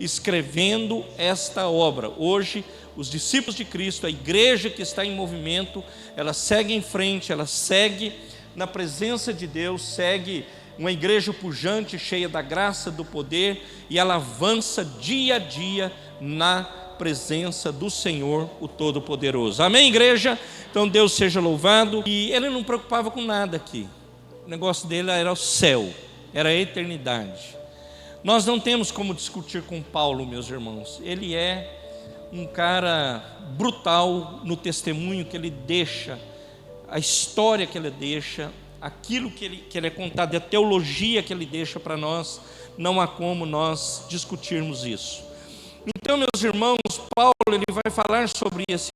escrevendo esta obra. Hoje, os discípulos de Cristo, a igreja que está em movimento, ela segue em frente, ela segue na presença de Deus, segue uma igreja pujante, cheia da graça, do poder, e ela avança dia a dia na presença do Senhor, o Todo-Poderoso. Amém, igreja? Então Deus seja louvado. E ele não preocupava com nada aqui. O negócio dele era o céu, era a eternidade. Nós não temos como discutir com Paulo, meus irmãos. Ele é um cara brutal no testemunho que ele deixa, a história que ele deixa, aquilo que ele é contado, a teologia que ele deixa para nós. Não há como nós discutirmos isso. Então, meus irmãos, Paulo ele vai falar sobre esse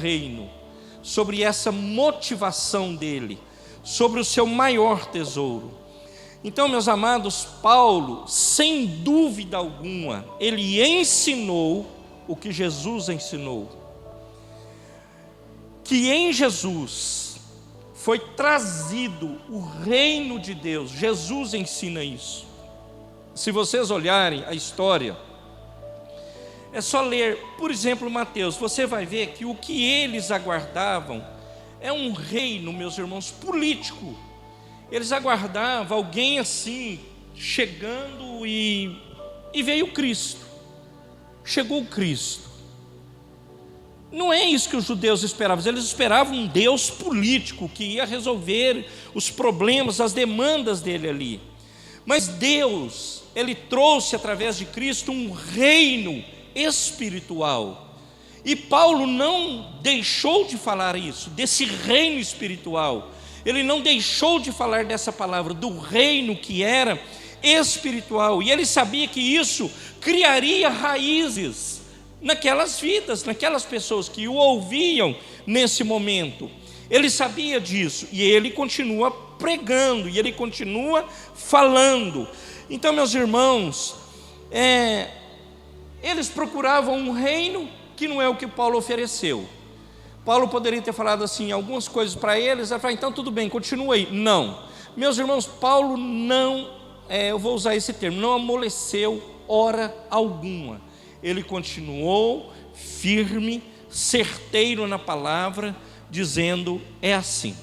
reino, sobre essa motivação dele, sobre o seu maior tesouro. Então, meus amados, Paulo, sem dúvida alguma, ele ensinou o que Jesus ensinou, que em Jesus foi trazido o reino de Deus. Jesus ensina isso. Se vocês olharem a história, é só ler, por exemplo, Mateus, você vai ver que o que eles aguardavam é um reino, meus irmãos, político. Eles aguardavam alguém assim, chegando e veio Cristo. Chegou o Cristo. Não é isso que os judeus esperavam, eles esperavam um Deus político, que ia resolver os problemas, as demandas dele ali. Mas Deus, ele trouxe através de Cristo um reino espiritual, e Paulo não deixou de falar isso, desse reino espiritual. Ele não deixou de falar dessa palavra, do reino que era espiritual, e ele sabia que isso criaria raízes naquelas vidas, naquelas pessoas que o ouviam nesse momento. Ele sabia disso, e ele continua pregando, e ele continua falando. Então, meus irmãos, eles procuravam um reino que não é o que Paulo ofereceu. Paulo poderia ter falado assim, algumas coisas para eles, ele falou, então tudo bem, continua aí. Não, meus irmãos, Paulo não, eu vou usar esse termo, não amoleceu hora alguma. Ele continuou firme, certeiro na palavra, dizendo, é assim,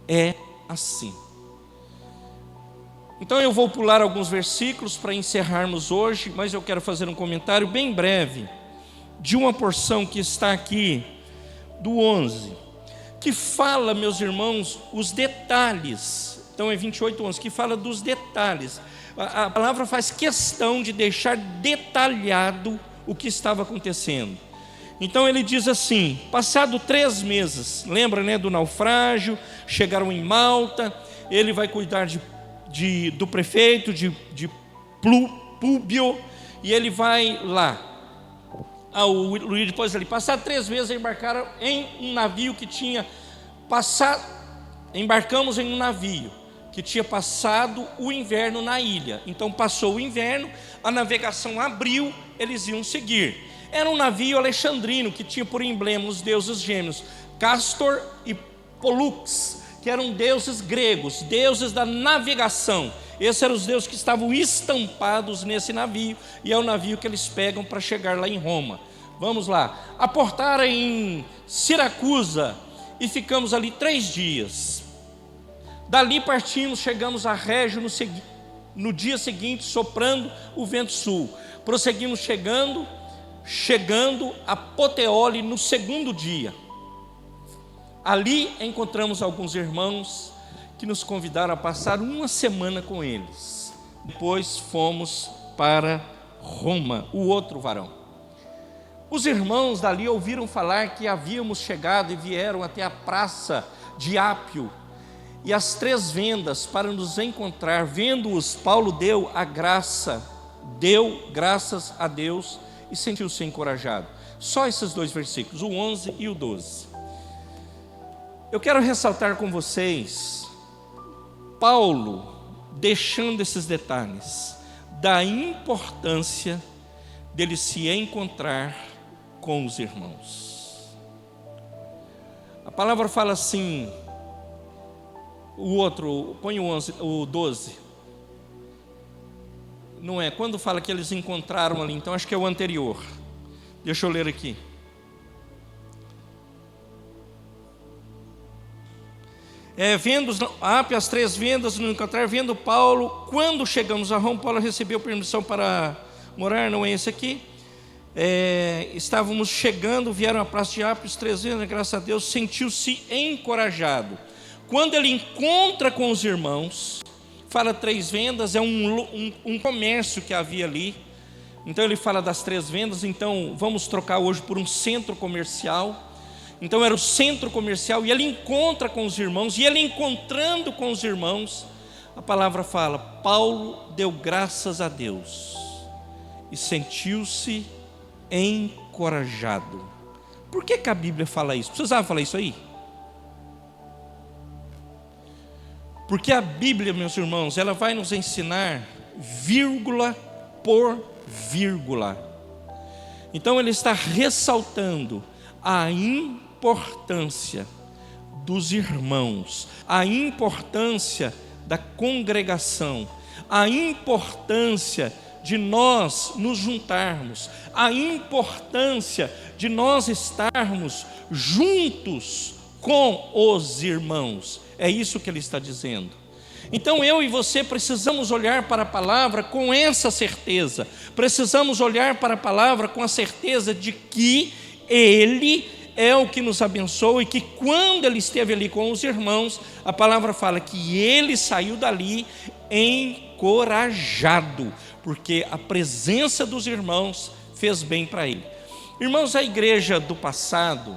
é assim. Então eu vou pular alguns versículos para encerrarmos hoje, mas eu quero fazer um comentário bem breve de uma porção que está aqui, do 11, que fala, meus irmãos, os detalhes. Então é 28:11, que fala dos detalhes. A palavra faz questão de deixar detalhado o que estava acontecendo. Então ele diz assim, passado 3 meses, lembra, né, do naufrágio, chegaram em Malta, ele vai cuidar do prefeito, de Públio, e ele vai lá. Depois ali, passado 3 meses, embarcaram em um navio que tinha passado, embarcamos em um navio que tinha passado o inverno na ilha. Então passou o inverno, a navegação abriu, eles iam seguir. Era um navio alexandrino que tinha por emblema os deuses gêmeos, Castor e Pollux, que eram deuses gregos, deuses da navegação. Esses eram os deuses que estavam estampados nesse navio, e é o navio que eles pegam para chegar lá em Roma. Vamos lá, aportaram em Siracusa e ficamos ali 3 dias. Dali partimos, chegamos a Régio no dia seguinte, soprando o vento sul. Prosseguimos chegando a Puteoli no 2º dia. Ali encontramos alguns irmãos que nos convidaram a passar uma semana com eles. Depois fomos para Roma, o outro varão. Os irmãos dali ouviram falar que havíamos chegado e vieram até a praça de Ápio e as 3 vendas para nos encontrar. Vendo-os, Paulo deu graças a Deus e sentiu-se encorajado. Só esses 2 versículos, o 11 e o 12. Eu quero ressaltar com vocês Paulo deixando esses detalhes da importância dele se encontrar com os irmãos. A palavra fala assim, o outro, põe o 11, o 12. Não é, quando fala que eles encontraram ali, então acho que é o anterior. Deixa eu ler aqui. Vendo as 3 vendas no encontrar, vendo Paulo, quando chegamos a Roma, Paulo recebeu permissão para morar, não é esse aqui. Estávamos chegando, vieram à praça de Ápio, 3 vendas, graças a Deus, sentiu-se encorajado. Quando ele encontra com os irmãos, fala 3 vendas, é um comércio que havia ali. Então ele fala das 3 vendas, então vamos trocar hoje por um centro comercial. Então era o centro comercial e ele encontra com os irmãos, e ele encontrando com os irmãos, a palavra fala, Paulo deu graças a Deus e sentiu-se encorajado. Por que a Bíblia fala isso? Precisava falar isso aí? Porque a Bíblia, meus irmãos, ela vai nos ensinar vírgula por vírgula. Então ele está ressaltando a importância dos irmãos, a importância da congregação, a importância de nós nos juntarmos, a importância de nós estarmos juntos com os irmãos. É isso que ele está dizendo. Então eu e você precisamos olhar para a palavra com essa certeza, precisamos olhar para a palavra com a certeza de que Ele é o que nos abençoa, e que quando ele esteve ali com os irmãos, a palavra fala que ele saiu dali encorajado, porque a presença dos irmãos fez bem para ele. Irmãos, a igreja do passado,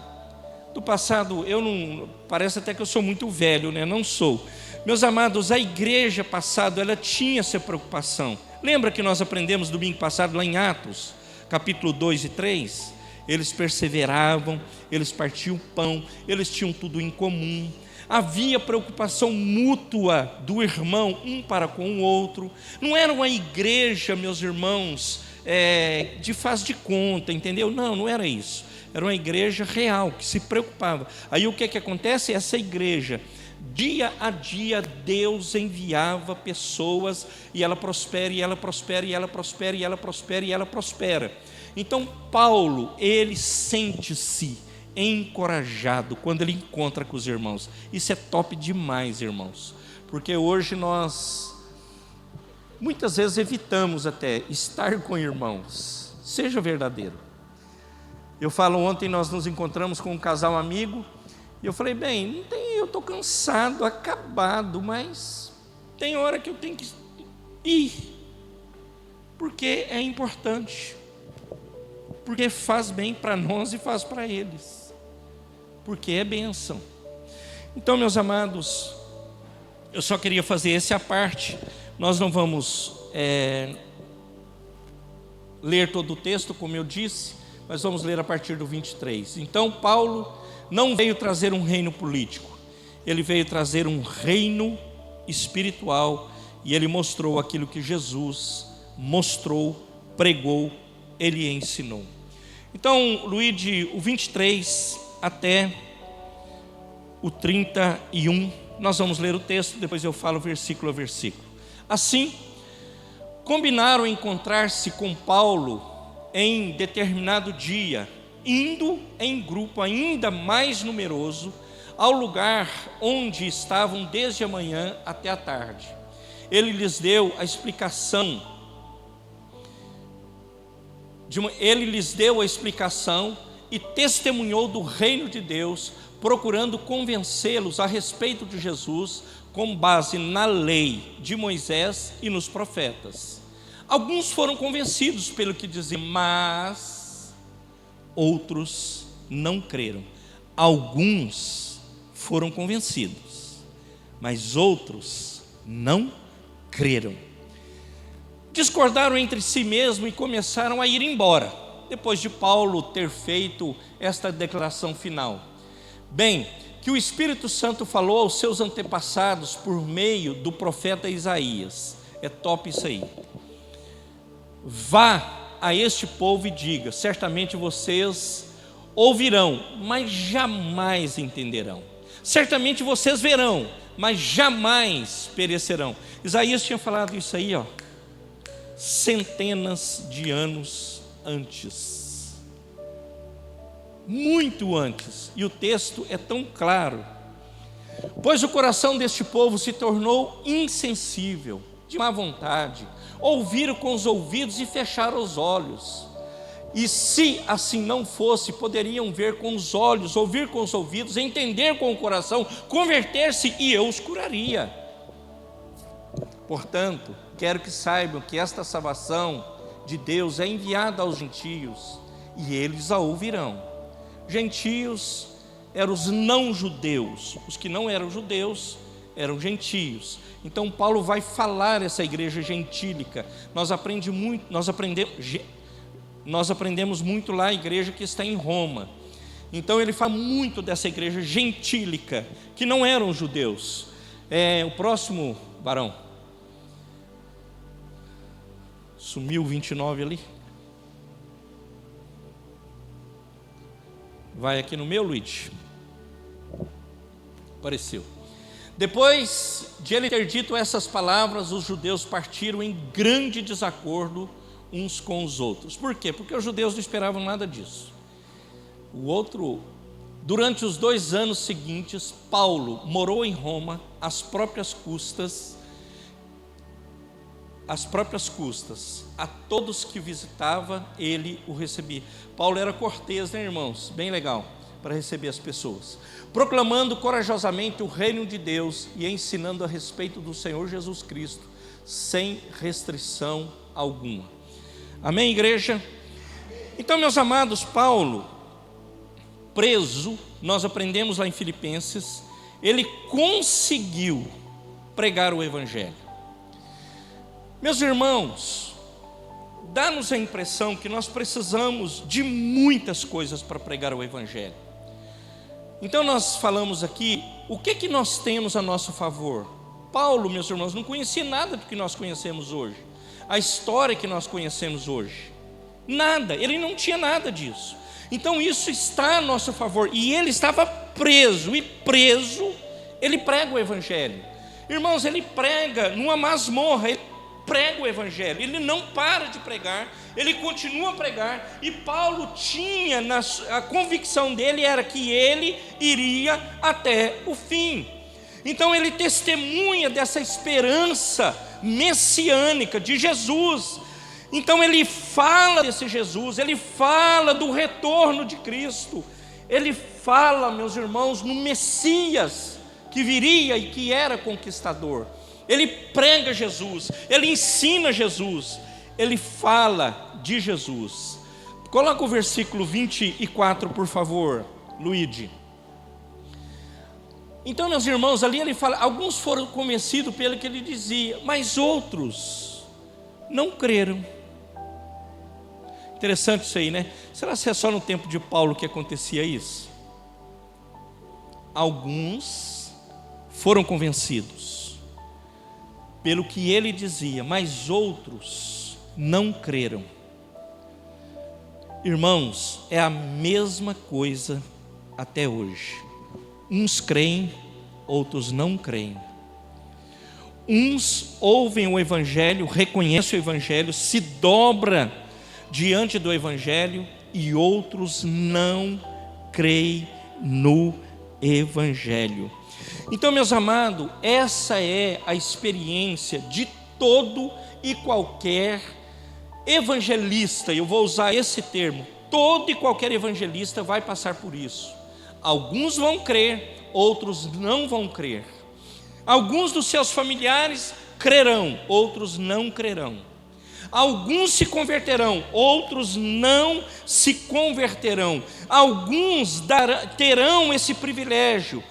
eu não, parece até que eu sou muito velho, né? Não sou. Meus amados, a igreja passada, ela tinha essa preocupação. Lembra que nós aprendemos domingo passado lá em Atos, capítulo 2 e 3? Eles perseveravam, eles partiam pão, eles tinham tudo em comum. Havia preocupação mútua do irmão um para com o outro. Não era uma igreja, meus irmãos, de faz de conta, entendeu? Não era isso. Era uma igreja real, que se preocupava. Aí o que acontece? Essa igreja, dia a dia, Deus enviava pessoas, e ela prospera, e ela prospera, e ela prospera, e ela prospera, e ela prospera. Então Paulo, ele sente-se encorajado quando ele encontra com os irmãos. Isso é top demais, irmãos, porque hoje nós muitas vezes evitamos até estar com irmãos. Seja verdadeiro. Eu falo, ontem nós nos encontramos com um casal amigo, e eu falei, bem, eu estou cansado, acabado, mas tem hora que eu tenho que ir, porque é importante, porque faz bem para nós e faz para eles, porque é bênção. Então, meus amados, eu só queria fazer essa parte. Nós não vamos ler todo o texto, como eu disse, mas vamos ler a partir do 23. Então Paulo não veio trazer um reino político, ele veio trazer um reino espiritual, e ele mostrou aquilo que Jesus mostrou, pregou, ele ensinou. Então, Luíde, o 23 até o 31, nós vamos ler o texto, depois eu falo versículo a versículo. Assim, combinaram encontrar-se com Paulo em determinado dia, indo em grupo ainda mais numeroso ao lugar onde estavam desde a manhã até a tarde. Ele lhes deu a explicação, e testemunhou do reino de Deus, procurando convencê-los a respeito de Jesus, com base na lei de Moisés e nos profetas. Alguns foram convencidos pelo que dizia, mas outros não creram. Alguns foram convencidos, mas outros não creram. Discordaram entre si mesmo e começaram a ir embora, depois de Paulo ter feito esta declaração final. Bem, que o Espírito Santo falou aos seus antepassados por meio do profeta Isaías. É top isso aí. Vá a este povo e diga, certamente vocês ouvirão, mas jamais entenderão. Certamente vocês verão, mas jamais perecerão. Isaías tinha falado isso aí, centenas de anos antes. Muito antes, e o texto é tão claro. Pois o coração deste povo se tornou insensível, de má vontade, ouviram com os ouvidos e fecharam os olhos. E se assim não fosse, poderiam ver com os olhos, ouvir com os ouvidos, entender com o coração, converter-se e eu os curaria. Portanto, quero que saibam que esta salvação de Deus é enviada aos gentios e eles a ouvirão. Gentios eram os não-judeus, os que não eram judeus eram gentios. Então Paulo vai falar essa igreja gentílica. Nós aprendemos muito lá a igreja que está em Roma. Então ele fala muito dessa igreja gentílica, que não eram judeus. O próximo, Barão. Sumiu o 29 ali. Vai aqui no meu, Luiz. Apareceu. Depois de ele ter dito essas palavras, os judeus partiram em grande desacordo uns com os outros. Por quê? Porque os judeus não esperavam nada disso. Durante os 2 anos seguintes, Paulo morou em Roma às próprias custas, a todos que visitava, ele o recebia. Paulo era cortês, né, irmãos? Bem legal, para receber as pessoas. Proclamando corajosamente o reino de Deus e ensinando a respeito do Senhor Jesus Cristo, sem restrição alguma. Amém, igreja? Então, meus amados, Paulo, preso, nós aprendemos lá em Filipenses, ele conseguiu pregar o Evangelho. Meus irmãos, dá-nos a impressão que nós precisamos de muitas coisas para pregar o Evangelho. Então nós falamos aqui, o que nós temos a nosso favor? Paulo, meus irmãos, não conhecia nada do que nós conhecemos hoje, a história que nós conhecemos hoje, nada, ele não tinha nada disso. Então isso está a nosso favor, e ele estava preso, e preso, ele prega o Evangelho. Irmãos, ele prega numa masmorra, ele prega o Evangelho, ele não para de pregar, ele continua a pregar, e Paulo tinha, a convicção dele era que ele iria até o fim. Então ele testemunha dessa esperança messiânica de Jesus. Então ele fala desse Jesus, ele fala do retorno de Cristo, ele fala, meus irmãos, no Messias que viria e que era conquistador. Ele prega Jesus, ele ensina Jesus, ele fala de Jesus. Coloca o versículo 24, por favor, Luíde. Então, meus irmãos, ali ele fala, alguns foram convencidos pelo que ele dizia, mas outros não creram. Interessante isso aí, né? Será que é só no tempo de Paulo que acontecia isso? Alguns foram convencidos pelo que ele dizia, mas outros não creram. Irmãos, é a mesma coisa até hoje. Uns creem, outros não creem. Uns ouvem o Evangelho, reconhecem o Evangelho, se dobra diante do Evangelho, e outros não creem no Evangelho. Então, meus amados, essa é a experiência de todo e qualquer evangelista. Eu vou usar esse termo, todo e qualquer evangelista vai passar por isso. Alguns vão crer, outros não vão crer. Alguns dos seus familiares crerão, outros não crerão. Alguns se converterão, outros não se converterão. Alguns terão esse privilégio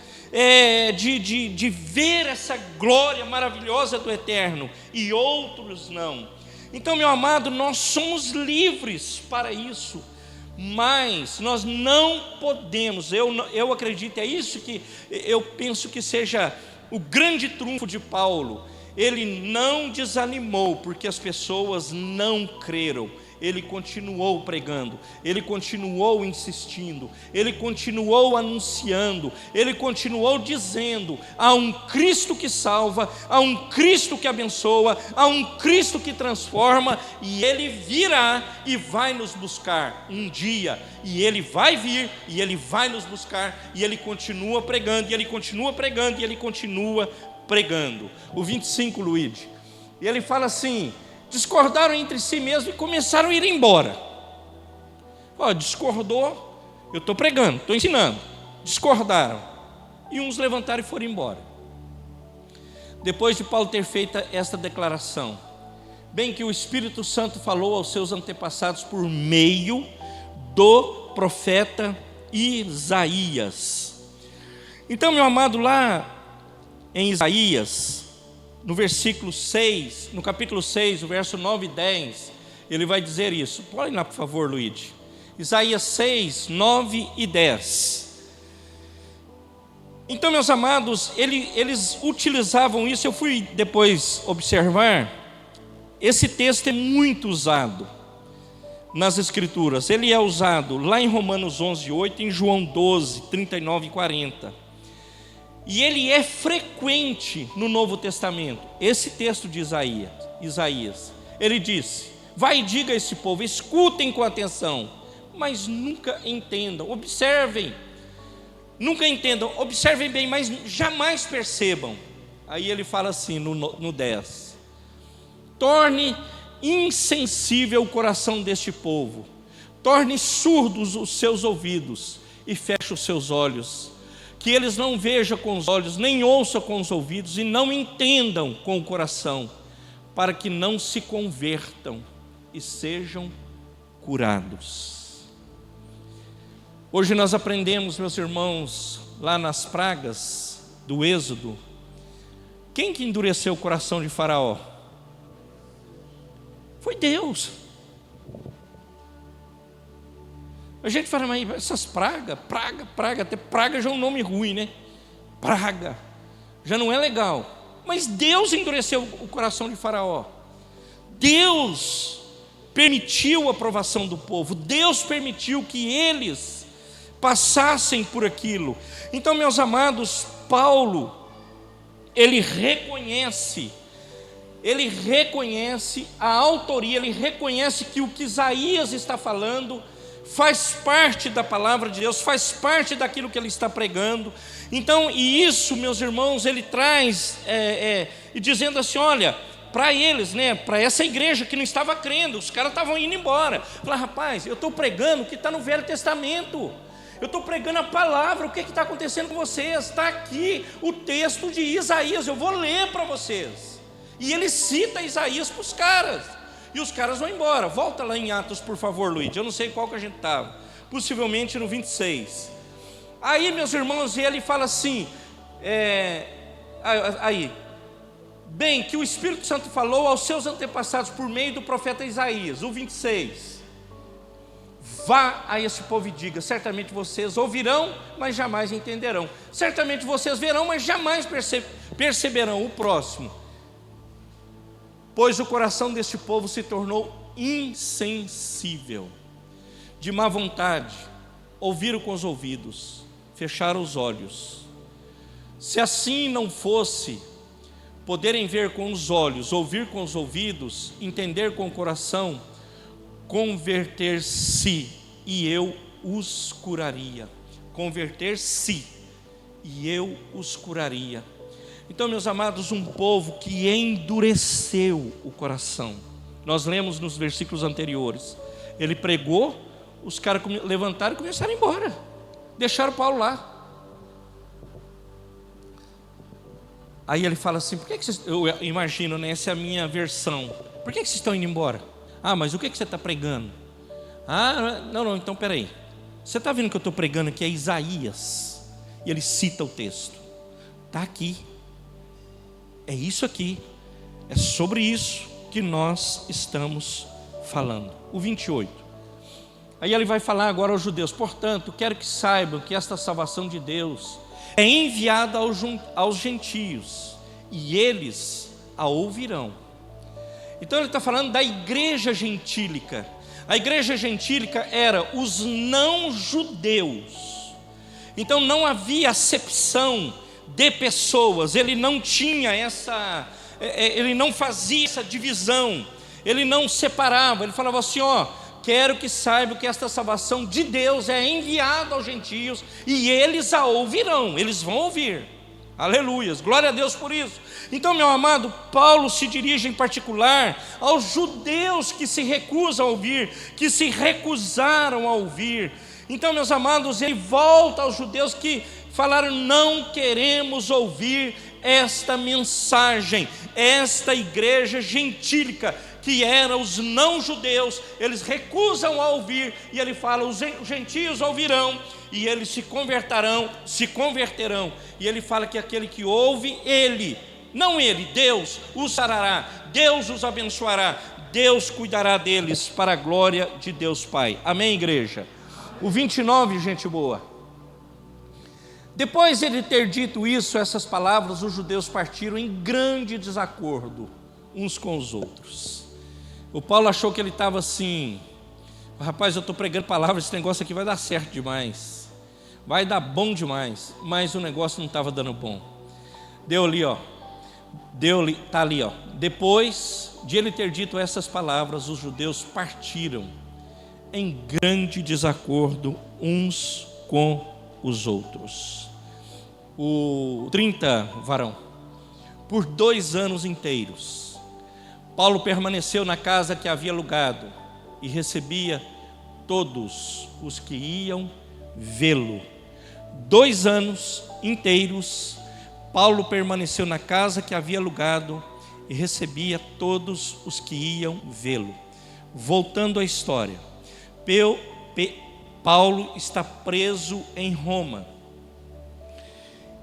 de ver essa glória maravilhosa do Eterno, e outros não. Então, meu amado, nós somos livres para isso, mas nós não podemos, eu acredito, é isso que eu penso que seja o grande trunfo de Paulo. Ele não desanimou porque as pessoas não creram. Ele continuou pregando, ele continuou insistindo, ele continuou anunciando, ele continuou dizendo: há um Cristo que salva, há um Cristo que abençoa, há um Cristo que transforma, e ele virá e vai nos buscar um dia, e ele vai vir e ele vai nos buscar, e ele continua pregando, e ele continua pregando, e ele continua pregando. O 25, Luíde, e ele fala assim: discordaram entre si mesmo e começaram a ir embora. Discordou, eu estou pregando, estou ensinando. Discordaram, e uns levantaram e foram embora. Depois de Paulo ter feito esta declaração: bem que o Espírito Santo falou aos seus antepassados por meio do profeta Isaías. Então, meu amado, lá em Isaías, no versículo 6, no capítulo 6, o verso 9 e 10, ele vai dizer isso. Pode ir lá, por favor, Luíde. Isaías 6, 9 e 10. Então, meus amados, eles utilizavam isso. Eu fui depois observar. Esse texto é muito usado nas Escrituras. Ele é usado lá em Romanos 11, 8, em João 12, 39 e 40. E ele é frequente no Novo Testamento. Esse texto de Isaías, ele disse: vai e diga a esse povo, escutem com atenção, mas nunca entendam. Observem, nunca entendam, observem bem, mas jamais percebam. Aí ele fala assim no 10: torne insensível o coração deste povo, torne surdos os seus ouvidos e feche os seus olhos, que eles não vejam com os olhos, nem ouçam com os ouvidos, e não entendam com o coração, para que não se convertam e sejam curados. Hoje nós aprendemos, meus irmãos, lá nas pragas do Êxodo, quem que endureceu o coração de Faraó? Foi Deus. A gente fala: mas essas praga, até praga já é um nome ruim, né? Praga, já não é legal. Mas Deus endureceu o coração de Faraó. Deus permitiu a aprovação do povo. Deus permitiu que eles passassem por aquilo. Então, meus amados, Paulo, ele reconhece a autoria, ele reconhece que o que Isaías está falando faz parte da palavra de Deus, faz parte daquilo que ele está pregando. Então, e isso, meus irmãos, ele traz, e dizendo assim: olha, para eles, né, para essa igreja que não estava crendo, os caras estavam indo embora. Fala: rapaz, eu estou pregando o que está no Velho Testamento, eu estou pregando a palavra, o que está acontecendo com vocês? Está aqui o texto de Isaías, eu vou ler para vocês. E ele cita Isaías para os caras. E os caras vão embora. Volta lá em Atos, por favor, Luiz. Eu não sei qual que a gente estava. Possivelmente no 26. Aí, meus irmãos, ele fala assim: bem, que o Espírito Santo falou aos seus antepassados por meio do profeta Isaías. O 26. Vá a esse povo e diga: certamente vocês ouvirão, mas jamais entenderão. Certamente vocês verão, mas jamais perceberão. O próximo: pois o coração deste povo se tornou insensível, de má vontade, ouviram com os ouvidos, fecharam os olhos. Se assim não fosse, poderem ver com os olhos, ouvir com os ouvidos, entender com o coração, converter-se, e eu os curaria. Converter-se, e eu os curaria. Então, meus amados, um povo que endureceu o coração. Nós lemos nos versículos anteriores. Ele pregou, os caras levantaram e começaram a ir embora. deixaram Paulo lá. Aí ele fala assim: por que vocês, eu imagino, né, essa é a minha versão, por que vocês estão indo embora? Ah, mas o que você está pregando? Ah, não, então peraí, você está vendo que eu estou pregando aqui é Isaías, e ele cita o texto, está aqui, é isso aqui, é sobre isso que nós estamos falando. O 28, aí ele vai falar agora aos judeus: portanto, quero que saibam que esta salvação de Deus é enviada aos gentios, e eles a ouvirão. Então ele está falando da igreja gentílica. A igreja gentílica era os não judeus. Então não havia acepção de pessoas, ele não tinha ele não fazia essa divisão, ele não separava, ele falava assim: ó, quero que saibam que esta salvação de Deus é enviada aos gentios, e eles a ouvirão, eles vão ouvir. Aleluias, glória a Deus por isso. Então, meu amado, Paulo se dirige em particular aos judeus que se recusam a ouvir, que se recusaram a ouvir. Então, meus amados, ele volta aos judeus que falaram: não queremos ouvir esta mensagem. Esta igreja gentílica, que era os não judeus, eles recusam a ouvir, e ele fala: os gentios ouvirão, e eles se converterão, e ele fala que aquele que ouve, Deus os sarará, Deus os abençoará, Deus cuidará deles para a glória de Deus Pai. Amém, igreja? O 29, gente boa. Depois de ele ter dito isso, essas palavras, os judeus partiram em grande desacordo uns com os outros. O Paulo achou que ele estava assim: rapaz, eu estou pregando palavras, esse negócio aqui vai dar certo demais, vai dar bom demais. Mas o negócio não estava dando bom. Está ali, ó. Depois de ele ter dito essas palavras, os judeus partiram em grande desacordo uns com os outros. O 30, varão. Por 2 anos inteiros, Paulo permaneceu na casa que havia alugado e recebia todos os que iam vê-lo. 2 anos inteiros, Paulo permaneceu na casa que havia alugado e recebia todos os que iam vê-lo. Voltando à história, Paulo está preso em Roma.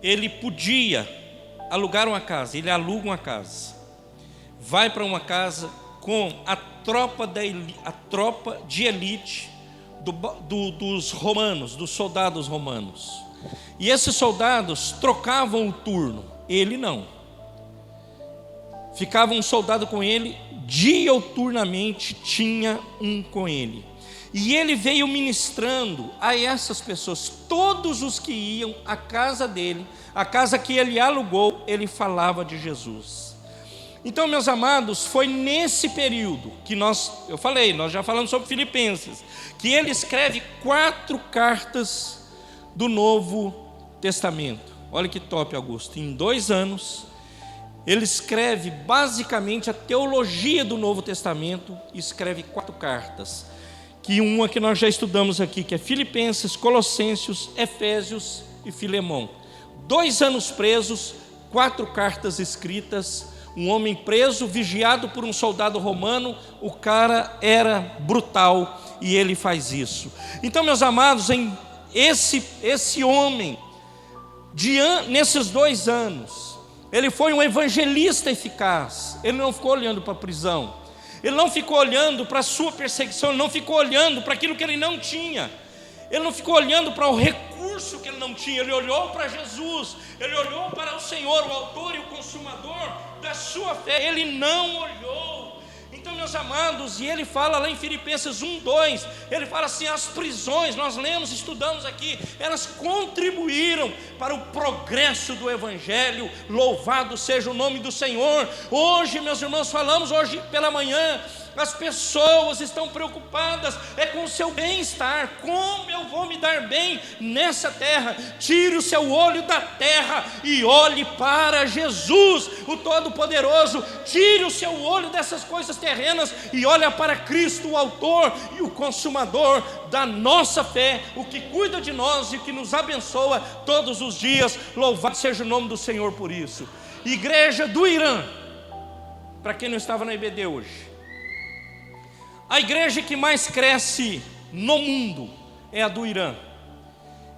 Ele podia alugar uma casa, ele aluga uma casa, vai para uma casa com a tropa de elite dos romanos, dos soldados romanos. E esses soldados trocavam o turno, ele não. Ficava um soldado com ele, diuturnamente tinha um com ele. E ele veio ministrando a essas pessoas, todos os que iam à casa dele, a casa que ele alugou, ele falava de Jesus. Então, meus amados, foi nesse período que nós já falamos sobre Filipenses, que ele escreve 4 cartas do Novo Testamento. Olha que top, Augusto. Em 2 anos, ele escreve basicamente a teologia do Novo Testamento, e escreve 4 cartas. Que uma que nós já estudamos aqui, que é Filipenses, Colossenses, Efésios e Filemão. 2 anos presos, 4 cartas escritas. Um homem preso, vigiado por um soldado romano. O cara era brutal e ele faz isso. Então, meus amados, esse homem, nesses 2 anos, ele foi um evangelista eficaz. Ele não ficou olhando para a prisão, ele não ficou olhando para a sua perseguição, ele não ficou olhando para aquilo que ele não tinha, ele não ficou olhando para o recurso que ele não tinha, ele olhou para Jesus, ele olhou para o Senhor, o autor e o consumador da sua fé, ele não olhou. Então, meus amados, e ele fala lá em Filipenses 1:2, ele fala assim: as prisões, nós lemos, estudamos aqui, elas contribuíram para o progresso do Evangelho, louvado seja o nome do Senhor. Hoje, meus irmãos, falamos hoje pela manhã, As pessoas estão preocupadas com o seu bem-estar. Como eu vou me dar bem nessa terra? Tire o seu olho da terra e olhe para Jesus, o Todo-Poderoso. Tire o seu olho dessas coisas terrenas e olhe para Cristo, o autor e o consumador da nossa fé, o que cuida de nós e que nos abençoa todos os dias. Louvado seja o nome do Senhor por isso. Igreja do Irã, para quem não estava na IBD hoje, a igreja que mais cresce no mundo é a do Irã,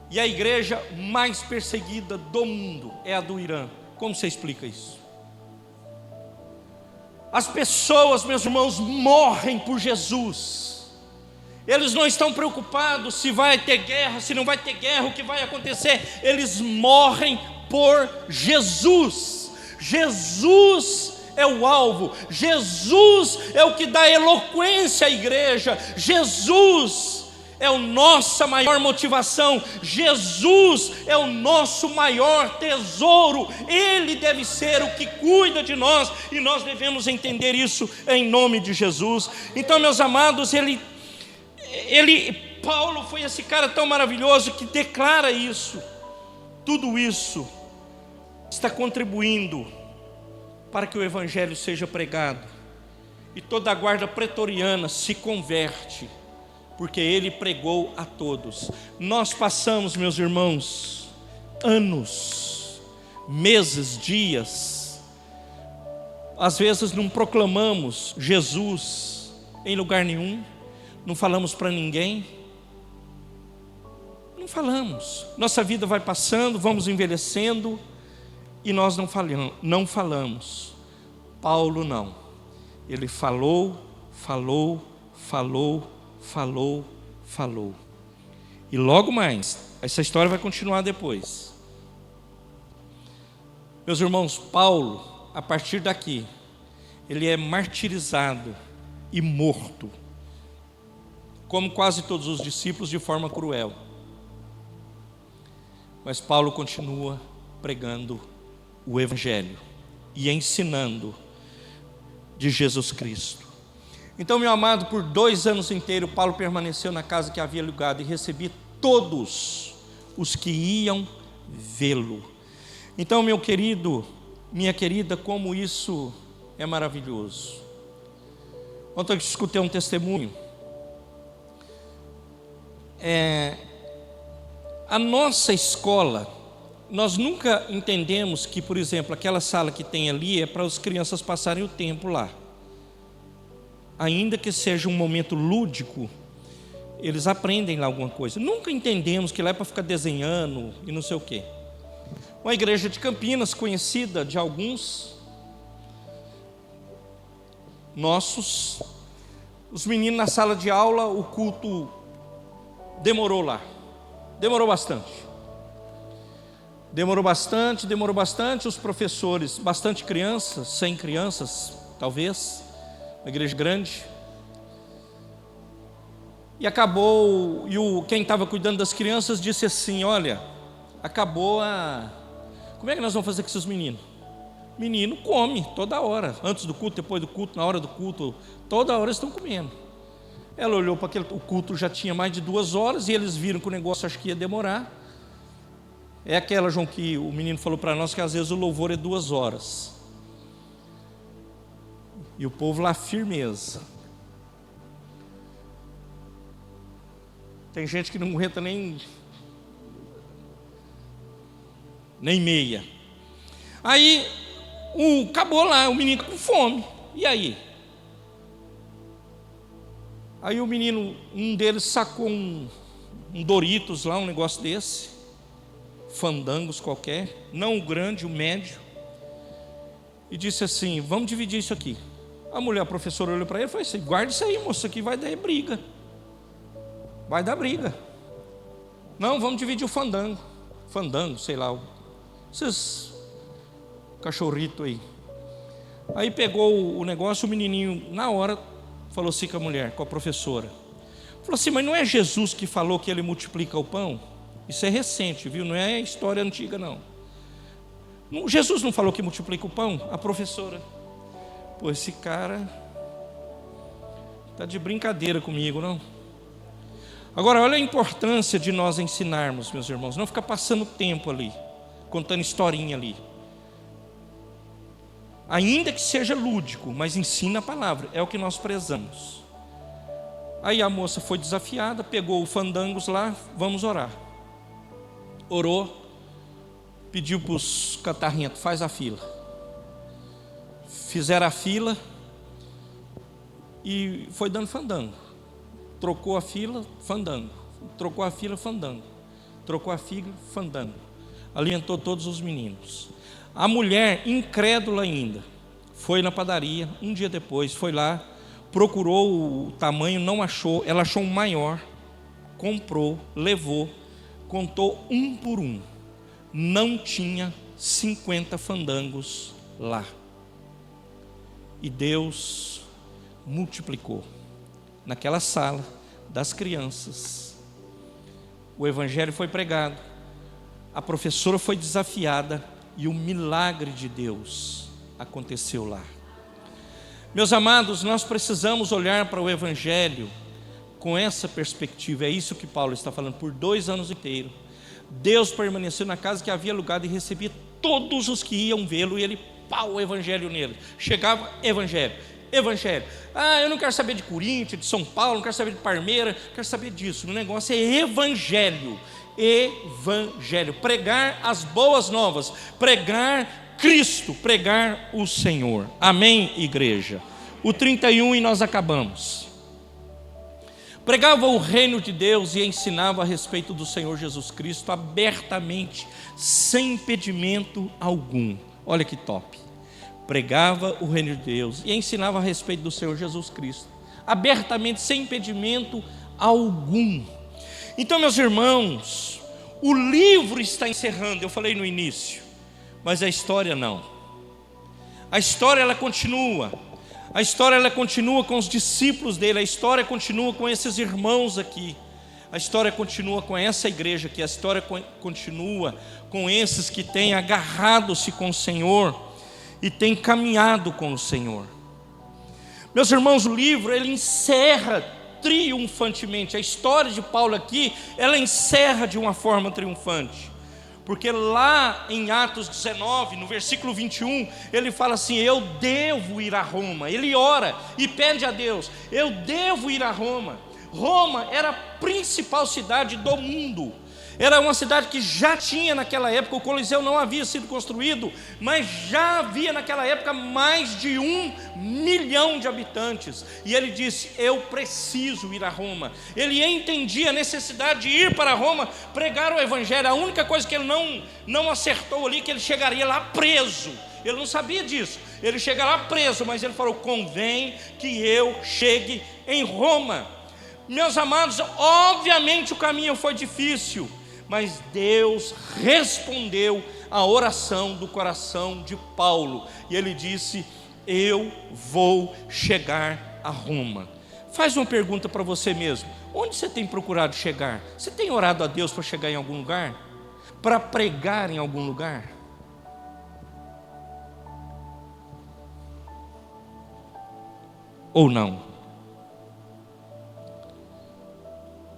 e a igreja mais perseguida do mundo é a do Irã. Como você explica isso? As pessoas, meus irmãos, morrem por Jesus. Eles não estão preocupados se vai ter guerra, se não vai ter guerra, o que vai acontecer. Eles morrem por Jesus. Jesus é o alvo, Jesus é o que dá eloquência à igreja, Jesus é a nossa maior motivação, Jesus é o nosso maior tesouro, Ele deve ser o que cuida de nós, e nós devemos entender isso em nome de Jesus. Então, meus amados, Paulo foi esse cara tão maravilhoso que declara isso. Tudo isso está contribuindo para que o evangelho seja pregado, e toda a guarda pretoriana se converte, porque ele pregou a todos. Nós passamos, meus irmãos, anos, meses, dias, às vezes não proclamamos Jesus em lugar nenhum, não falamos para ninguém, não falamos. Nossa vida vai passando, vamos envelhecendo, e nós não falamos. Paulo não. Ele falou. E logo mais, essa história vai continuar depois. Meus irmãos, Paulo, a partir daqui, ele é martirizado e morto, como quase todos os discípulos, de forma cruel. Mas Paulo continua pregando o evangelho e ensinando de Jesus Cristo. Então, meu amado, por 2 anos inteiros, Paulo permaneceu na casa que havia alugado e recebia todos os que iam vê-lo. Então, meu querido, minha querida, como isso é maravilhoso. Ontem eu escutei um testemunho. A nossa escola, nós nunca entendemos que, por exemplo, aquela sala que tem ali é para as crianças passarem o tempo lá. Ainda que seja um momento lúdico, eles aprendem lá alguma coisa. Nunca entendemos que lá é para ficar desenhando e não sei o quê. Uma igreja de Campinas, conhecida de alguns nossos, os meninos na sala de aula, o culto demorou lá. Demorou bastante. Demorou bastante, os professores, bastante crianças, 100 crianças, talvez, uma igreja grande. E acabou, quem estava cuidando das crianças disse assim: olha, acabou como é que nós vamos fazer com esses meninos? Menino come toda hora, antes do culto, depois do culto, na hora do culto, toda hora eles estão comendo. Ela olhou para o culto já tinha mais de 2 horas, e eles viram que o negócio acho que ia demorar. É aquela, João, que o menino falou para nós, que às vezes o louvor é 2 horas. E o povo lá, firmeza. Tem gente que não aguenta nem meia. Aí, acabou lá, o menino com fome. E aí? Aí o menino, um deles sacou um Doritos lá, um negócio desse. Fandangos qualquer, não o grande, o médio, e disse assim: vamos dividir isso aqui. A professora olhou para ele e falou assim: guarda isso aí, moço, isso aqui vai dar briga. Vai dar briga. Não, vamos dividir o fandango, sei lá, esses cachorritos aí. Aí pegou o negócio, o menininho na hora falou assim com a mulher, com a professora, falou assim: mas não é Jesus que falou que ele multiplica o pão? Isso é recente, viu? Não é história antiga, não. Jesus não falou que multiplica o pão? A professora: pô, esse cara Está de brincadeira comigo, não? Agora, olha a importância de nós ensinarmos, meus irmãos. Não ficar passando tempo ali, contando historinha ali. Ainda que seja lúdico, mas ensina a palavra. É o que nós prezamos. Aí a moça foi desafiada, pegou o fandangos lá, vamos orar. Orou, pediu para os catarrentos, faz a fila. Fizeram a fila e foi dando fandango. Trocou a fila, fandango. Trocou a fila, fandango. Trocou a fila, fandango. Alimentou todos os meninos. A mulher, incrédula ainda, foi na padaria, um dia depois, foi lá, procurou o tamanho, não achou, ela achou um maior, comprou, levou, contou um por um. Não tinha 50 fandangos lá. E Deus multiplicou. Naquela sala das crianças, o evangelho foi pregado, a professora foi desafiada e o milagre de Deus aconteceu lá. Meus amados, nós precisamos olhar para o evangelho com essa perspectiva. É isso que Paulo está falando. Por 2 anos inteiros, Deus permaneceu na casa que havia alugado e recebia todos os que iam vê-lo, e ele pau o evangelho nele. Chegava evangelho. Eu não quero saber de Corinthians, de São Paulo, não quero saber de Parmeira, não quero saber disso. O negócio é evangelho. Pregar as boas novas, pregar Cristo, pregar o Senhor. Amém, igreja? O 31 e nós acabamos. Pregava o reino de Deus e ensinava a respeito do Senhor Jesus Cristo abertamente, sem impedimento algum. Olha que top. Pregava o reino de Deus e ensinava a respeito do Senhor Jesus Cristo, abertamente, sem impedimento algum. Então, meus irmãos, o livro está encerrando, eu falei no início, mas a história não. A história ela continua. A história ela continua com os discípulos dele, a história continua com esses irmãos aqui. A história continua com essa igreja aqui, a história continua com esses que têm agarrado-se com o Senhor e tem caminhado com o Senhor. Meus irmãos, o livro ele encerra triunfantemente. A história de Paulo aqui, ela encerra de uma forma triunfante, porque lá em Atos 19, no versículo 21, ele fala assim: eu devo ir a Roma. Ele ora e pede a Deus: eu devo ir a Roma. Roma era a principal cidade do mundo. Era uma cidade que já tinha naquela época, o Coliseu não havia sido construído, mas já havia naquela época mais de 1 milhão de habitantes. E ele disse: eu preciso ir a Roma. Ele entendia a necessidade de ir para Roma, pregar o evangelho. A única coisa que ele não acertou ali, que ele chegaria lá preso. Ele não sabia disso. Ele chega lá preso, mas ele falou: convém que eu chegue em Roma. Meus amados, obviamente o caminho foi difícil, mas Deus respondeu à oração do coração de Paulo, e ele disse: eu vou chegar a Roma. Faz uma pergunta para você mesmo: onde você tem procurado chegar? Você tem orado a Deus para chegar em algum lugar? Para pregar em algum lugar? Ou não?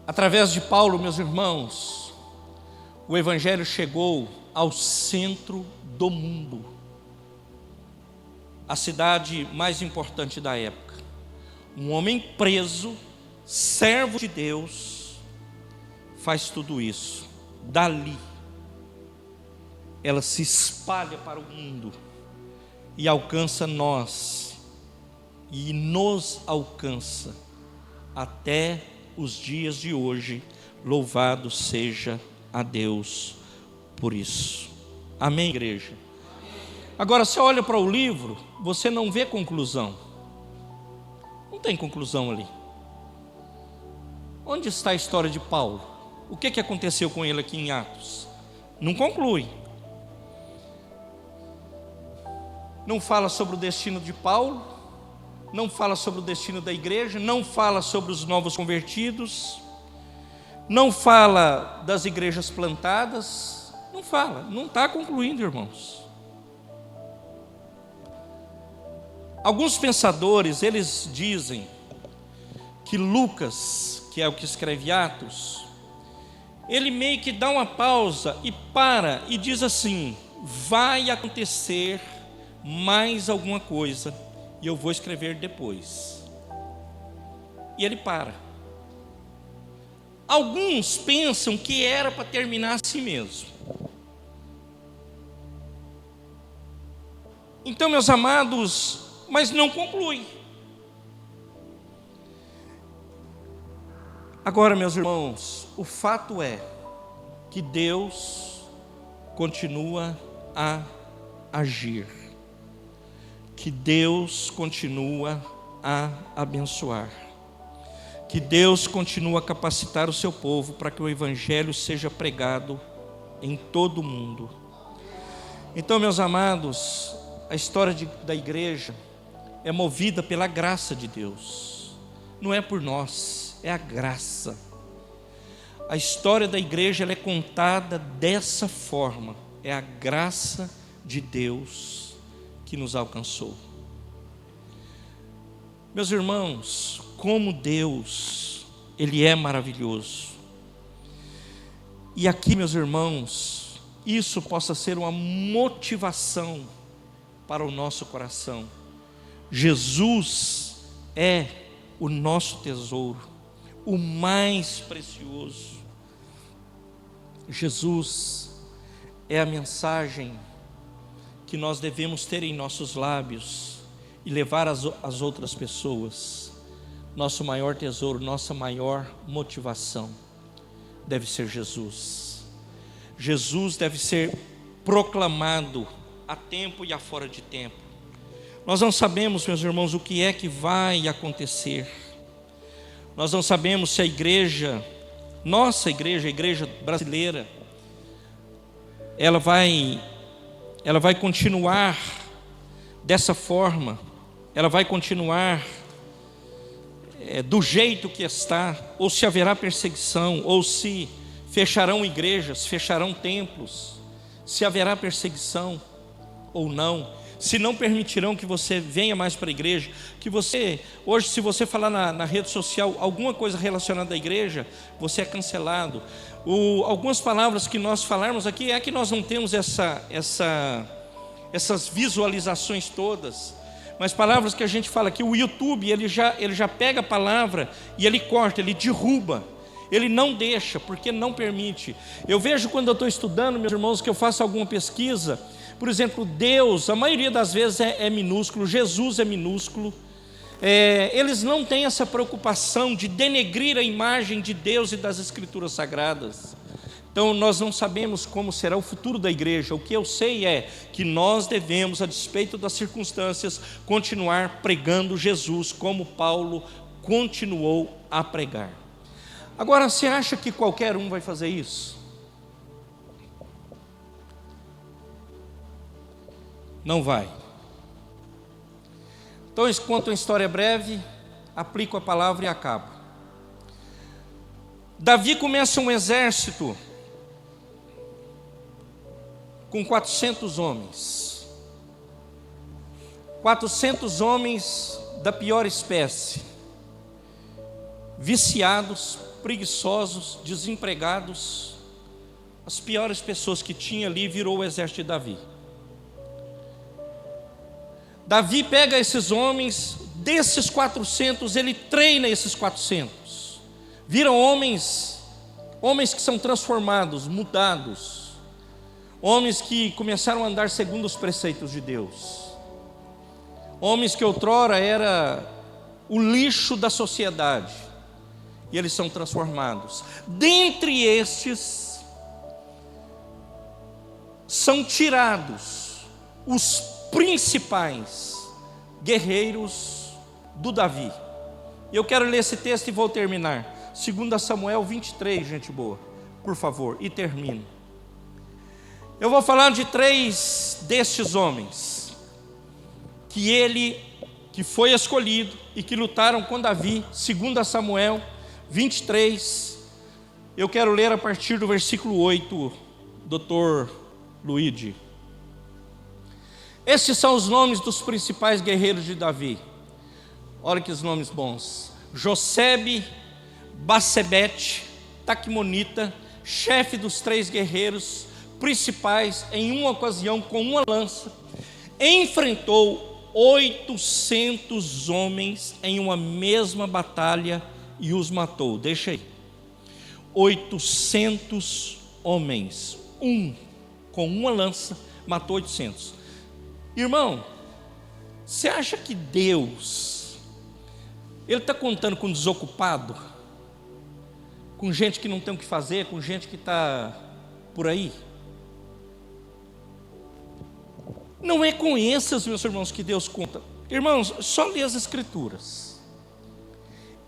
Através de Paulo, meus irmãos, o evangelho chegou ao centro do mundo, a cidade mais importante da época. Um homem preso, servo de Deus, faz tudo isso. Dali, ela se espalha para o mundo e alcança nós, e nos alcança até os dias de hoje. Louvado seja a Deus por isso. Amém, igreja? Agora, você olha para o livro, você não vê conclusão. Não tem conclusão ali. Onde está a história de Paulo? O que aconteceu com ele aqui em Atos? Não conclui. Não fala sobre o destino de Paulo, não fala sobre o destino da igreja, não fala sobre os novos convertidos, não fala das igrejas plantadas, não fala, não está concluindo, irmãos. Alguns pensadores, eles dizem que Lucas, que é o que escreve Atos, ele meio que dá uma pausa e para e diz assim: vai acontecer mais alguma coisa e eu vou escrever depois. E ele para. Alguns pensam que era para terminar assim mesmo. Então, meus amados, mas não conclui. Agora, meus irmãos, o fato é que Deus continua a agir, que Deus continua a abençoar, que Deus continua a capacitar o seu povo para que o evangelho seja pregado em todo o mundo. Então, meus amados, a história da igreja é movida pela graça de Deus, não é por nós, é a graça. A história da igreja ela é contada dessa forma, é a graça de Deus que nos alcançou. Meus irmãos, como Deus, Ele é maravilhoso. E aqui, meus irmãos, isso possa ser uma motivação para o nosso coração. Jesus é o nosso tesouro, o mais precioso. Jesus é a mensagem que nós devemos ter em nossos lábios e levar às outras pessoas. Nosso maior tesouro, nossa maior motivação deve ser Jesus. Jesus deve ser proclamado a tempo e a fora de tempo. Nós não sabemos, meus irmãos, o que é que vai acontecer. Nós não sabemos se a igreja, nossa igreja, a igreja brasileira, ela vai continuar dessa forma, ela vai continuar do jeito que está, ou se haverá perseguição, ou se fecharão igrejas, fecharão templos, se haverá perseguição ou não, se não permitirão que você venha mais para a igreja, que você, hoje se você falar na rede social alguma coisa relacionada à igreja, você é cancelado. Algumas palavras que nós falarmos aqui é que nós não temos essas visualizações todas, mas palavras que a gente fala aqui, o YouTube ele já pega a palavra e ele corta, ele derruba, ele não deixa, porque não permite. Eu vejo quando eu estou estudando, meus irmãos, que eu faço alguma pesquisa, por exemplo, Deus, a maioria das vezes é minúsculo, Jesus é minúsculo, eles não têm essa preocupação de denegrir a imagem de Deus e das Escrituras Sagradas. Então nós não sabemos como será o futuro da igreja. O que eu sei é que nós devemos, a despeito das circunstâncias, continuar pregando Jesus, como Paulo continuou a pregar. Agora, você acha que qualquer um vai fazer isso? Não vai. Então, eu conto uma história breve, aplico a palavra e acabo. Davi começa um exército com 400 homens. 400 homens da pior espécie. Viciados, preguiçosos, desempregados. As piores pessoas que tinha ali virou o exército de Davi. Davi pega esses homens, desses 400, ele treina esses 400. Viram homens que são transformados, mudados. Homens que começaram a andar segundo os preceitos de Deus. Homens que outrora era o lixo da sociedade. E eles são transformados. Dentre estes, são tirados os principais guerreiros do Davi. Eu quero ler esse texto e vou terminar. 2 Samuel 23, gente boa, por favor, e termino. Eu vou falar de 3 destes homens que foi escolhido e que lutaram com Davi. 2 Samuel 23. Eu quero ler a partir do versículo 8, Dr. Luigi. Estes são os nomes dos principais guerreiros de Davi. Olha que os nomes bons: Josebe, Bassebete, Taquimonita, chefe dos 3 guerreiros principais, em uma ocasião, com uma lança, enfrentou 800 homens em uma mesma batalha e os matou. Deixa aí. 800 homens, com uma lança, matou 800. Irmão, você acha que Deus, Ele está contando com desocupado? Com gente que não tem o que fazer, com gente que está por aí? Não é com essas, meus irmãos, que Deus conta. Irmãos, só lê as Escrituras.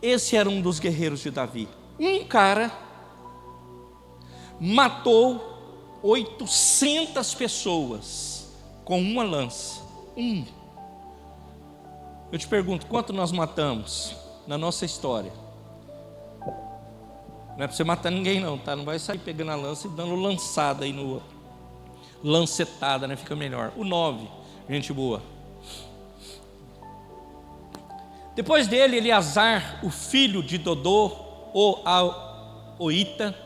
Esse era um dos guerreiros de Davi. Um cara matou 800 pessoas com uma lança. Eu te pergunto, quanto nós matamos na nossa história? Não é para você matar ninguém não, tá? Não vai sair pegando a lança e dando lançada aí no outro. Lancetada, né? Fica melhor. O 9, gente boa. Depois dele, Eleazar, o filho de Dodô, o Aoita,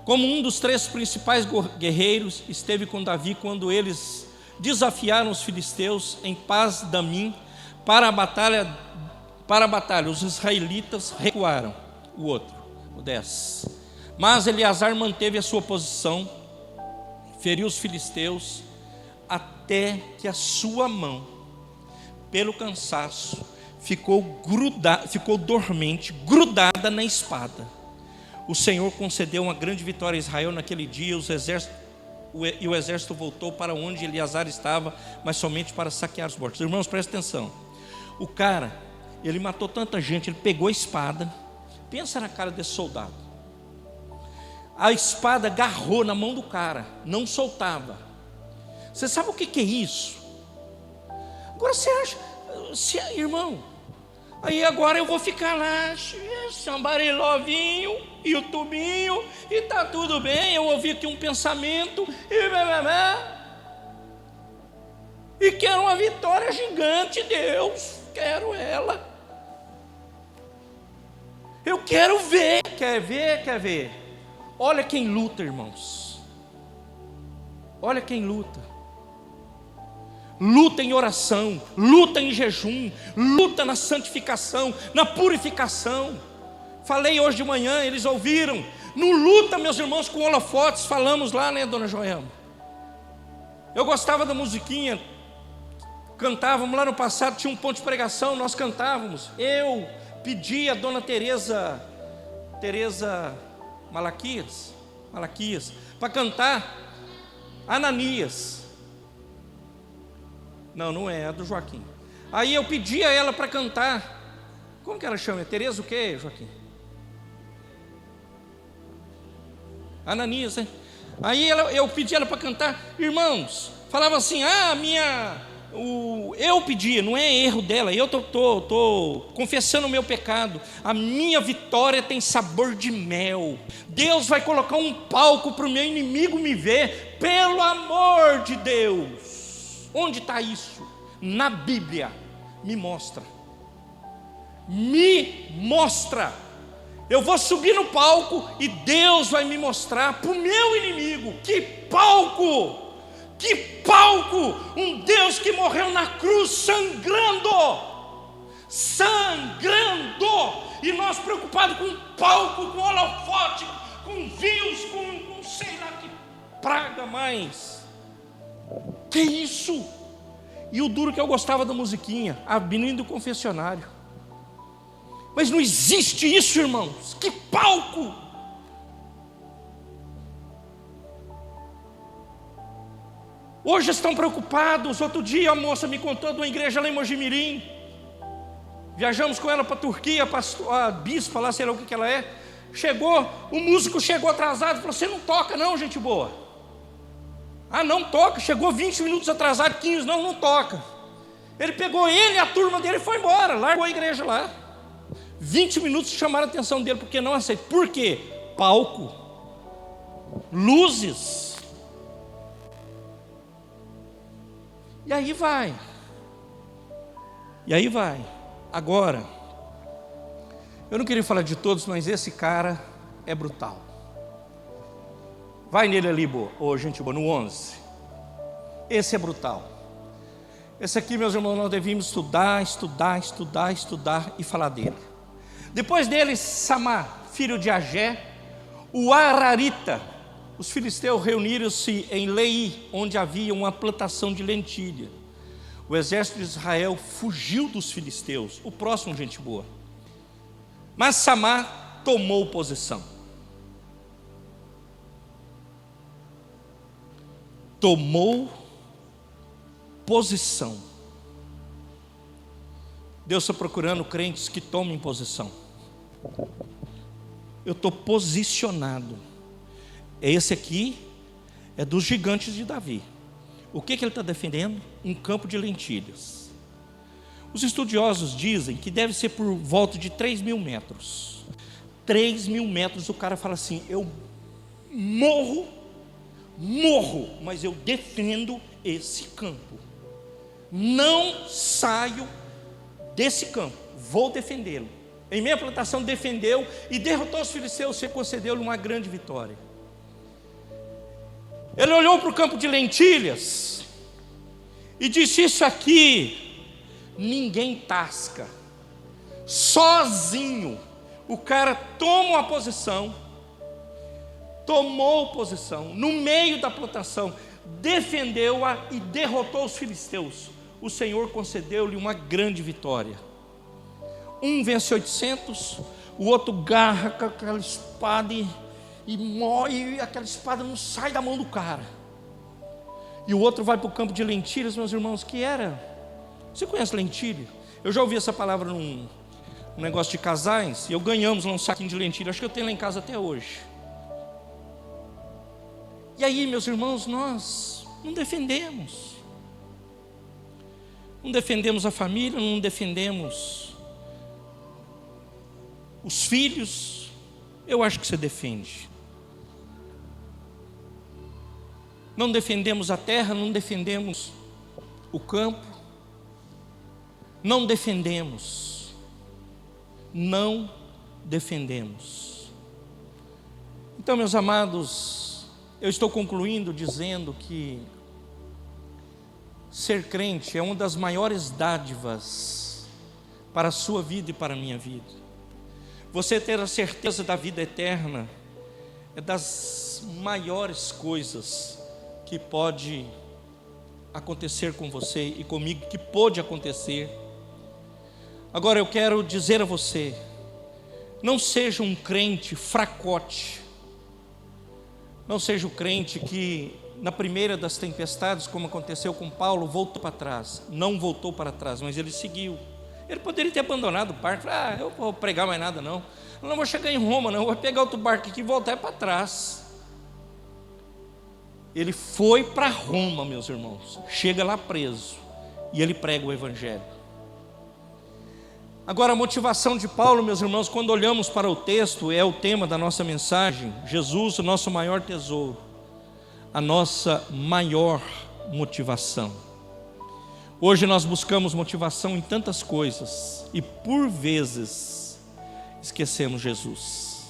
como um dos 3 principais guerreiros, esteve com Davi quando eles desafiaram os filisteus em Pas-damim para a batalha. Os israelitas recuaram. O 10. Mas Eleazar manteve a sua posição, feriu os filisteus, até que a sua mão, pelo cansaço, ficou dormente, grudada na espada. O Senhor concedeu uma grande vitória a Israel naquele dia. O exército voltou para onde Eleazar estava, mas somente para saquear os mortos. Irmãos, prestem atenção. O cara, ele matou tanta gente, ele pegou a espada. Pensa na cara desse soldado. A espada agarrou na mão do cara, não soltava. Você sabe o que é isso? Agora você acha, irmão, aí agora eu vou ficar lá, sambarilovinho, youtubinho, e tá tudo bem, eu ouvi aqui um pensamento, e quero uma vitória gigante, Deus, quero ela. Eu quero ver, quer ver. Olha quem luta, irmãos. Olha quem luta. Luta em oração, luta em jejum, luta na santificação, na purificação. Falei hoje de manhã, eles ouviram. Não luta, meus irmãos, com holofotes. Falamos lá, né, dona Joelma? Eu gostava da musiquinha. Cantávamos lá no passado, tinha um ponto de pregação, nós cantávamos. Eu pedi a dona Teresa Malaquias, para cantar Ananias. Não é a do Joaquim. Aí eu pedi a ela para cantar. Como que ela chama? Teresa o quê, Joaquim? Ananias, hein? Aí eu pedi ela para cantar. Irmãos, falava assim: eu pedi, não é erro dela. Eu estou confessando o meu pecado. A minha vitória tem sabor de mel. Deus vai colocar um palco para o meu inimigo me ver. Pelo amor de Deus. Onde está isso? Na Bíblia. Me mostra. Eu vou subir no palco e Deus vai me mostrar para o meu inimigo. Que palco! Um Deus que morreu na cruz sangrando, e nós preocupados com palco, com holofote, com views, com sei lá que praga mais. Que isso? E o duro que eu gostava da musiquinha, abrindo o confessionário. Mas não existe isso, irmãos. Que palco! Hoje estão preocupados. Outro dia a moça me contou de uma igreja lá em Mojimirim. Viajamos com ela para a Turquia, a bispa lá, sei lá o que ela é. O músico chegou atrasado, falou: você não toca não, gente boa. Não toca, chegou 20 minutos atrasado, 15, não toca. Ele pegou ele e a turma dele e foi embora, largou a igreja lá. 20 minutos chamaram a atenção dele, porque não aceita. Por quê? Palco, luzes. E aí vai. Agora, Eu não queria falar de todos, mas esse cara é brutal. Vai nele ali, gente boa, no 11. Esse é brutal. Esse aqui, meus irmãos, nós devíamos estudar e falar dele. Depois dele, Samá, filho de Agé, o Ararita. Os filisteus reuniram-se em Lei, onde havia uma plantação de lentilha. O exército de Israel fugiu dos filisteus. O próximo, gente boa. Mas Samá tomou posição. Tomou posição. Deus está procurando crentes que tomem posição. Eu estou posicionado. Esse aqui é dos gigantes de Davi. O que ele está defendendo? Um campo de lentilhas. Os estudiosos dizem que deve ser por volta de 3.000 metros. 3.000 metros, o cara fala assim: eu morro, mas eu defendo esse campo. Não saio desse campo, vou defendê-lo. Em meia plantação defendeu e derrotou os filisteus, e concedeu-lhe uma grande vitória. Ele olhou para o campo de lentilhas e disse: isso aqui ninguém tasca. Sozinho o cara toma uma posição, tomou posição no meio da plantação, defendeu-a e derrotou os filisteus. O Senhor concedeu-lhe uma grande vitória. Um vence 800, o outro garra com aquela espada e morre, e aquela espada não sai da mão do cara. E o outro vai para o campo de lentilhas, meus irmãos, que era... Você conhece lentilha? Eu já ouvi essa palavra num negócio de casais, e eu ganhamos lá um saquinho de lentilha, acho que eu tenho lá em casa até hoje. E aí, meus irmãos, nós não defendemos. Não defendemos a família, não defendemos os filhos. Eu acho que você defende. Não defendemos a terra, não defendemos o campo. Não defendemos. Não defendemos. Então, meus amados, eu estou concluindo dizendo que ser crente é uma das maiores dádivas para a sua vida e para a minha vida. Você ter a certeza da vida eterna é das maiores coisas que pode acontecer com você e comigo, que pode acontecer. Agora eu quero dizer a você: não seja um crente fracote. Não seja o crente que na primeira das tempestades, como aconteceu com Paulo, voltou para trás. Não voltou para trás, mas ele seguiu. Ele poderia ter abandonado o barco. Eu não vou pregar mais nada não. Eu não vou chegar em Roma não, vou pegar outro barco aqui e voltar para trás. Ele foi para Roma, meus irmãos. Chega lá preso e ele prega o evangelho. Agora, a motivação de Paulo, meus irmãos, quando olhamos para o texto, é o tema da nossa mensagem: Jesus, o nosso maior tesouro, a nossa maior motivação. Hoje nós buscamos motivação em tantas coisas e por vezes esquecemos Jesus.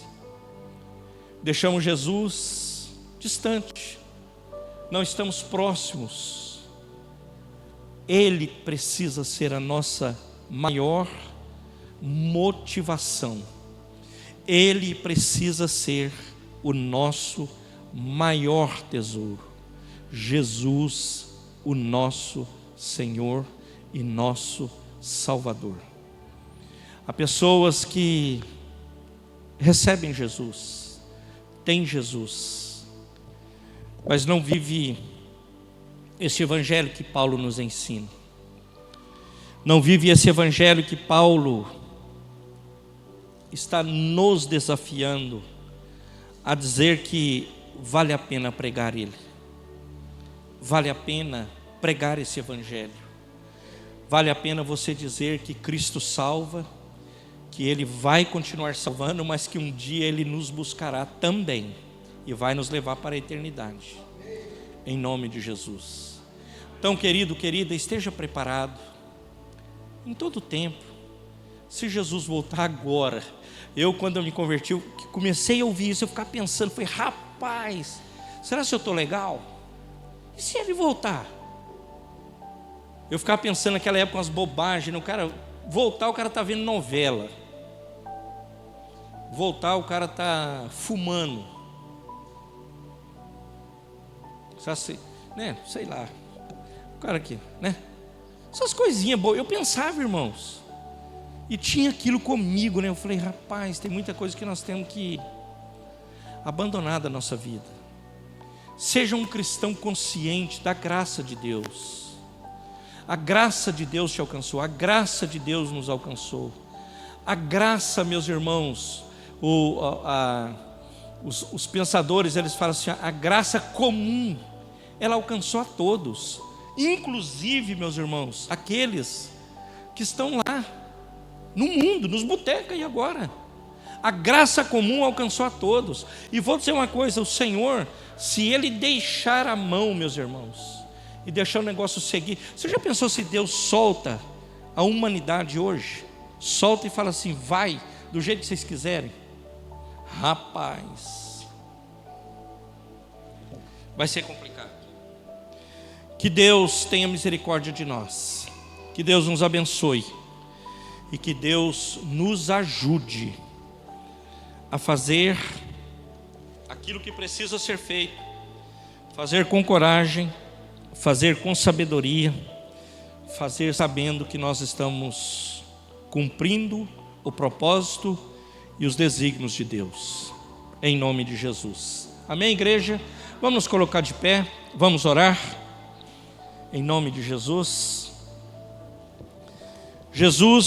Deixamos Jesus distante, não estamos próximos. Ele precisa ser a nossa maior motivação. Ele precisa ser o nosso maior tesouro. Jesus, o nosso Senhor e nosso Salvador. Há pessoas que recebem Jesus, têm Jesus, mas não vivem esse evangelho que Paulo nos ensina. Não vive esse evangelho que Paulo está nos desafiando a dizer que vale a pena pregar ele. Vale a pena pregar esse evangelho. Vale a pena você dizer que Cristo salva, que Ele vai continuar salvando, mas que um dia Ele nos buscará também e vai nos levar para a eternidade, em nome de Jesus. Então, querido, querida, esteja preparado em todo o tempo. Se Jesus voltar agora, Quando eu me converti, eu comecei a ouvir isso, eu ficava pensando, falei, rapaz, será que eu estou legal? E se ele voltar? Eu ficava pensando naquela época umas bobagens, né? O cara voltar, o cara está vendo novela. Voltar, o cara está fumando. Né? Sei lá. O cara aqui, né? Essas coisinhas boas. Eu pensava, irmãos. E tinha aquilo comigo, né? Eu falei, rapaz, tem muita coisa que nós temos que abandonar da nossa vida. Seja um cristão consciente da graça de Deus. A graça de Deus te alcançou. A graça de Deus nos alcançou. A graça, meus irmãos, os pensadores, eles falam assim, a graça comum, ela alcançou a todos. Inclusive, meus irmãos, aqueles que estão lá, no mundo, nos botecos e agora. A graça comum alcançou a todos. E vou dizer uma coisa, o Senhor, se Ele deixar a mão, meus irmãos, e deixar o negócio seguir, você já pensou se Deus solta a humanidade hoje? Solta e fala assim, vai, do jeito que vocês quiserem. Rapaz, vai ser complicado. Que Deus tenha misericórdia de nós. Que Deus nos abençoe. E que Deus nos ajude a fazer aquilo que precisa ser feito, fazer com coragem, fazer com sabedoria, fazer sabendo que nós estamos cumprindo o propósito e os desígnios de Deus, em nome de Jesus. Amém, igreja? Vamos nos colocar de pé, vamos orar, em nome de Jesus. Jesus,